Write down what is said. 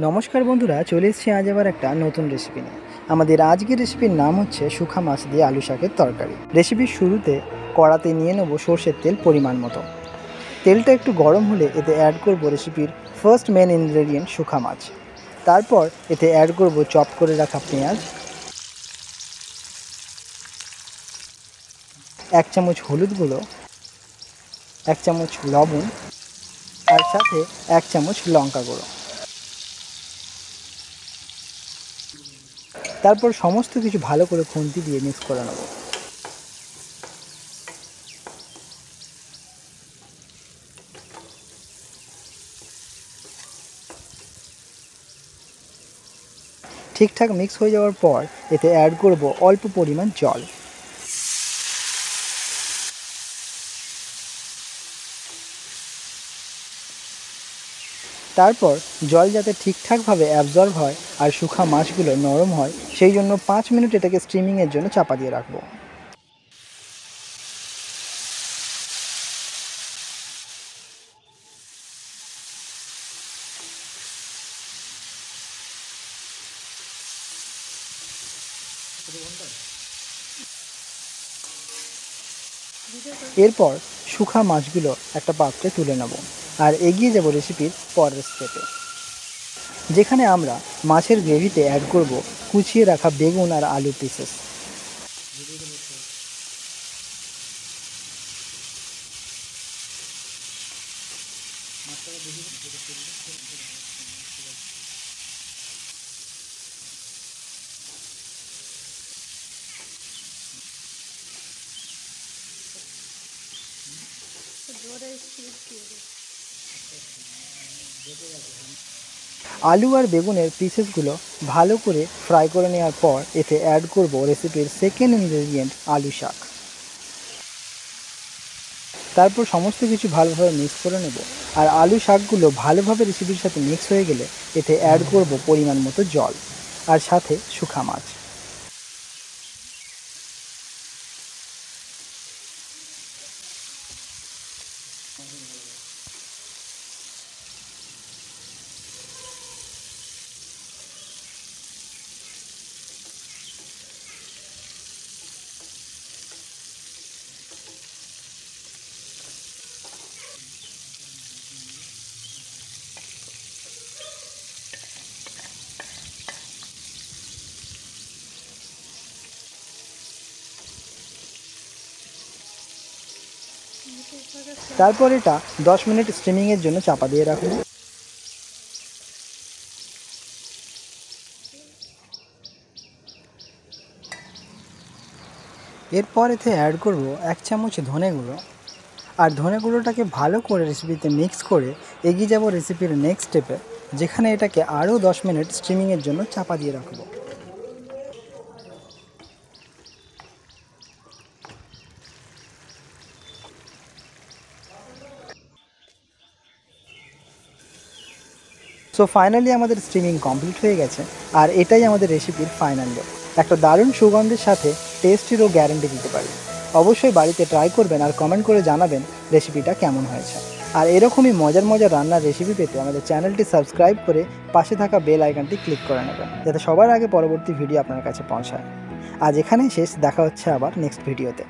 নমস্কার বন্ধুরা, চলে এসেছি আজ আবার একটা নতুন রেসিপি নিয়ে। আমাদের আজকের রেসিপির নাম হচ্ছে শুখা মাছ দিয়ে আলু শাকের তরকারি। রেসিপির শুরুতে কড়াতে নিয়ে নেব সর্ষের তেল পরিমাণ মতো। তেলটা একটু গরম হলে এতে অ্যাড করব রেসিপির ফার্স্ট মেন ইনগ্রেডিয়েন্ট শুখা মাছ। তারপর এতে অ্যাড করব চপ করে রাখা পেঁয়াজ, 1 চামচ হলুদ গুঁড়ো, 1 চামচ লবণ আর সাথে 1 চামচ লঙ্কা গুঁড়ো। তারপর সমস্ত কিছু ভালো করে খুন্তি দিয়ে মিক্স করে নেব। ঠিকঠাক মিক্স হয়ে যাওয়ার পর এতে অ্যাড করব অল্প পরিমাণ জল। তারপর জল যাতে ঠিকঠাকভাবে অ্যাবজর্ব হয় আর শুখা মাছগুলো নরম হয়, সেই জন্য 5 মিনিট এটাকে স্টিমিংয়ের জন্য চাপা দিয়ে রাখবো। এরপর শুখা মাছগুলো একটা পাত্রে তুলে নেব আর এগিয়ে যাব রেসিপির পরের স্টেপে, যেখানে আমরা মাছের গ্রেভিতে অ্যাড করব কুচিয়ে রাখা বেগুন আর আলু পিসেস। আলু আর বেগুনের পিসেসগুলো ভালো করে ফ্রাই করে নেওয়ার পর এতে অ্যাড করব রেসিপির সেকেন্ড ইনগ্রেডিয়েন্ট আলু শাক। তারপর সমস্ত কিছু ভালোভাবে মিক্স করে নেব আর আলু শাকগুলো ভালোভাবে রেসিপির সাথে মিক্স হয়ে গেলে এতে অ্যাড করব পরিমাণ মতো জল আর সাথে শুখা মাছ। তারপর এটা 10 মিনিট স্টিমিংয়ের জন্য চাপা দিয়ে রাখুন। এরপর এতে অ্যাড করব 1 চামচ ধনে গুঁড়ো আর ধনে গুঁড়োটাকে ভালো করে রেসিপিতে মিক্স করে এগিয়ে যাব রেসিপির নেক্সট স্টেপে, যেখানে এটাকে আরও 10 মিনিট স্টিমিংয়ের জন্য চাপা দিয়ে রাখবো। সো ফাইনালি আমাদের স্টিমিং কমপ্লিট হয়ে গেছে আর এটাই আমাদের রেসিপির ফাইনাল লুক। একটা দারুণ সুগন্ধের সাথে টেস্টিরও গ্যারান্টি দিতে পারি। অবশ্যই বাড়িতে ট্রাই করবেন আর কমেন্ট করে জানাবেন রেসিপিটা কেমন হয়েছে। আর এরকমই মজার মজার রান্নার রেসিপি পেতে আমাদের চ্যানেলটি সাবস্ক্রাইব করে পাশে থাকা বেল আইকনটি ক্লিক করে নেবেন, যাতে সবার আগে পরবর্তী ভিডিও আপনার কাছে পৌঁছায়। আজ এখানেই শেষ, দেখা হচ্ছে আবার নেক্সট ভিডিওতে।